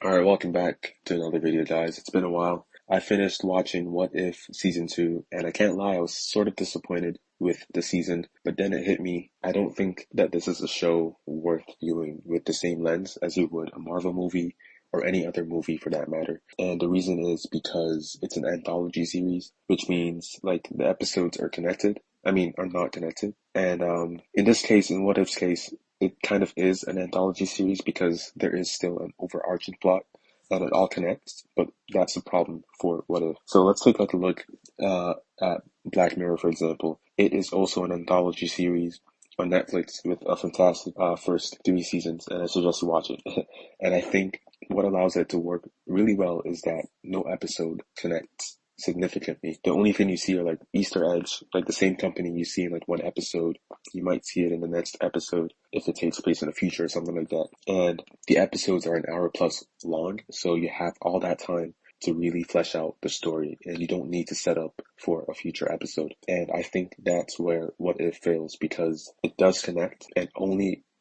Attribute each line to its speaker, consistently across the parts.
Speaker 1: Alright, welcome back to another video, guys. It's been a while. I finished watching What If Season 2, and I can't lie, I was sort of disappointed with the season, but then it hit me. I don't think that this is a show worth viewing with the same lens as you would a Marvel movie or any other movie for that matter. And the reason is because it's an anthology series, which means like the episodes are connected. Are not connected. And in this case, in What If's case, it kind of is an anthology series because there is still an overarching plot and it all connects, but that's the problem for What If. So let's take like a look at Black Mirror, for example. It is also an anthology series on Netflix with a fantastic first 3 seasons, and I suggest you watch it. And I think what allows it to work really well is that no episode connects significantly. The only thing you see are like Easter eggs, like the same company you see in like one episode, you might see it in the next episode if it takes place in the future or something like that. And the episodes are an hour plus long, so you have all that time to really flesh out the story and you don't need to set up for a future episode. And I think that's where What If fails because it does connect and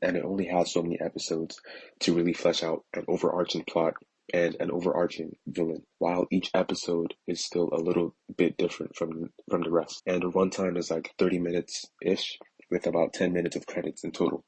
Speaker 1: it only has so many episodes to really flesh out an overarching plot and an overarching villain, while each episode is still a little bit different from the rest. And the runtime is like 30 minutes ish, with about 10 minutes of credits in total.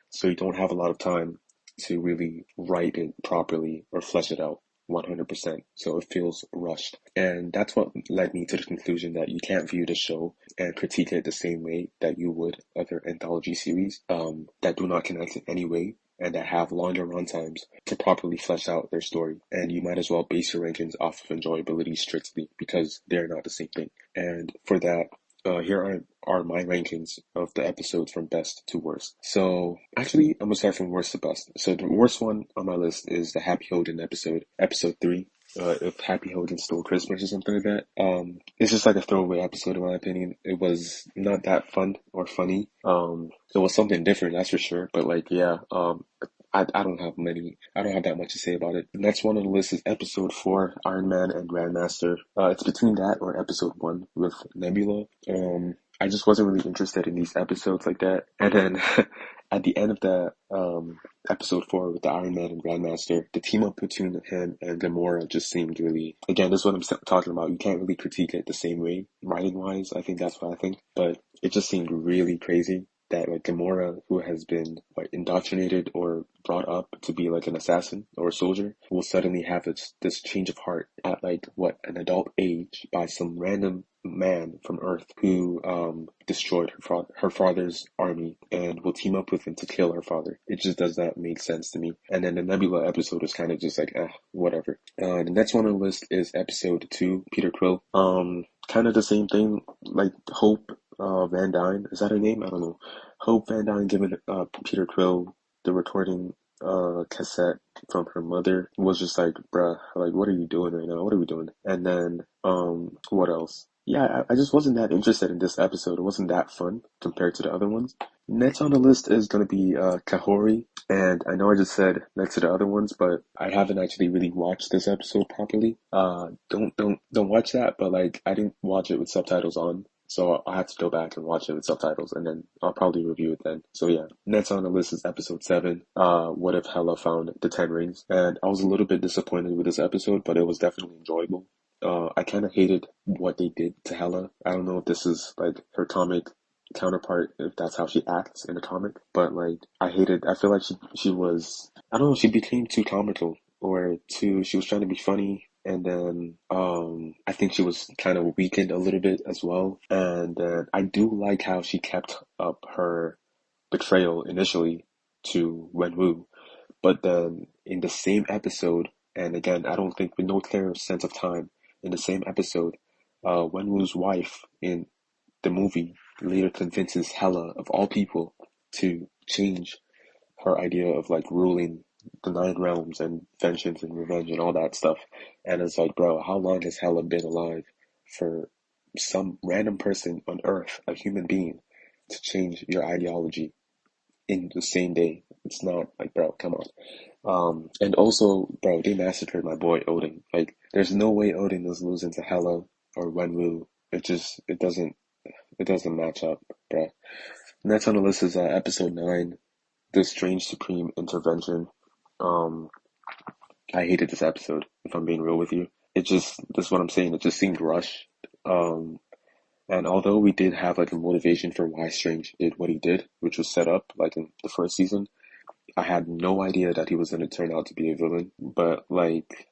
Speaker 1: So you don't have a lot of time to really write it properly or flesh it out 100%. So it feels rushed. And that's what led me to the conclusion that you can't view the show and critique it the same way that you would other anthology series that do not connect in any way and that have longer runtimes to properly flesh out their story. And you might as well base your rankings off of enjoyability strictly because they're not the same thing. And for that, here are my rankings of the episodes from best to worst. So actually, I'm gonna start from worst to best. So the worst one on my list is the Happy Hogan episode 3. If Happy Hogan Stole Christmas or something like that. It's just like a throwaway episode in my opinion. It was not that fun or funny. It was something different, that's for sure. But like, yeah, I don't have that much to say about it. The next one on the list is episode 4, Iron Man and Grandmaster. It's between that or episode 1 with Nebula. I just wasn't really interested in these episodes like that. And then at the end of the episode 4 with the Iron Man and Grandmaster, the team up between him and Gamora just seemed really, again, this is what I'm talking about. You can't really critique it the same way, writing wise. I think that's what I think. But it just seemed really crazy that like Gamora, who has been like indoctrinated or brought up to be like an assassin or a soldier, will suddenly have this change of heart at like what an adult age by some random man from Earth who destroyed her father's army and will team up with him to kill her father. It just does not make sense to me. And then the Nebula episode is kind of just like whatever. The next one on the list is episode 2, Peter Quill. Kind of the same thing, like Hope Van Dyne, is that her name? I don't know. Hope Van Dyne giving Peter Quill the recording cassette from her mother was just like, bruh, like what are you doing right now? What are we doing? And then what else? Yeah, I just wasn't that interested in this episode. It wasn't that fun compared to the other ones. Next on the list is gonna be Kahori, and I know I just said next to the other ones, but I haven't actually really watched this episode properly. Don't watch that, but like I didn't watch it with subtitles on. So I'll have to go back and watch it with subtitles and then I'll probably review it then. So yeah, next on the list is episode 7, What If Hela Found the 10 Rings? And I was a little bit disappointed with this episode, but it was definitely enjoyable. I kind of hated what they did to Hela. I don't know if this is like her comic counterpart, if that's how she acts in the comic, but like I feel like she was, I don't know, she became too comical or she was trying to be funny. And then I think she was kind of weakened a little bit as well. And I do like how she kept up her betrayal initially to Wenwu, but then in the same episode, and again, I don't think with no clear sense of time, in the same episode, Wenwu's wife in the movie later convinces Hela, of all people, to change her idea of like ruling the 9 realms and vengeance and revenge and all that stuff. And it's like, bro, how long has Hela been alive for some random person on Earth, a human being, to change your ideology in the same day? It's not like, bro, come on. And also, bro, they massacred my boy Odin. Like, there's no way Odin is losing to Hela or Wenwu. It doesn't match up, bro. Next on the list is episode 9, The Strange Supreme Intervention. Um, I hated this episode, if I'm being real with you. This is what I'm saying, it just seemed rushed. Um, and although we did have like a motivation for why Strange did what he did, which was set up like in the first season, I had no idea that he was going to turn out to be a villain. But like,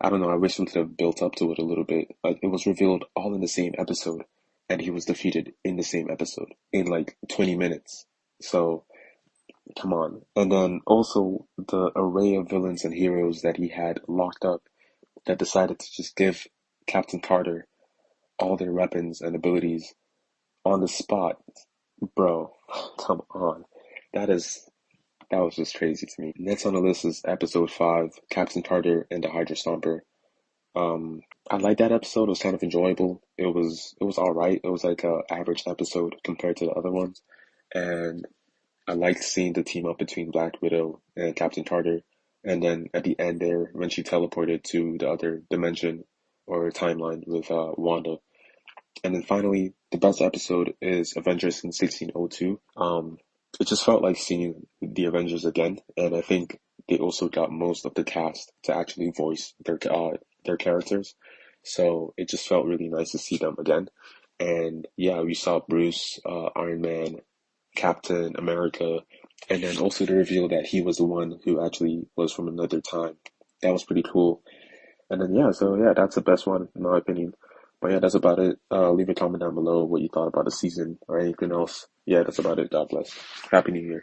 Speaker 1: I don't know, I wish we could have built up to it a little bit. Like, it was revealed all in the same episode, and he was defeated in the same episode in like 20 minutes. So, come on. And then also the array of villains and heroes that he had locked up that decided to just give Captain Carter all their weapons and abilities on the spot. Bro, come on. That is that was just crazy to me. Next on the list is episode 5, Captain Carter and the Hydra Stomper. I liked that episode. It was kind of enjoyable. It was all right. It was like a average episode compared to the other ones, and I liked seeing the team up between Black Widow and Captain Carter. And then at the end there, when she teleported to the other dimension or timeline with Wanda. And then finally, the best episode is Avengers in 1602. It just felt like seeing the Avengers again, and I think they also got most of the cast to actually voice their characters. So it just felt really nice to see them again. And yeah, we saw Bruce, Iron Man, Captain America, and then also the reveal that he was the one who actually was from another time. That was pretty cool. And then yeah, so yeah, that's the best one in my opinion. But yeah, that's about it. Leave a comment down below what you thought about the season or anything else. Yeah, that's about it. God bless. Happy New Year.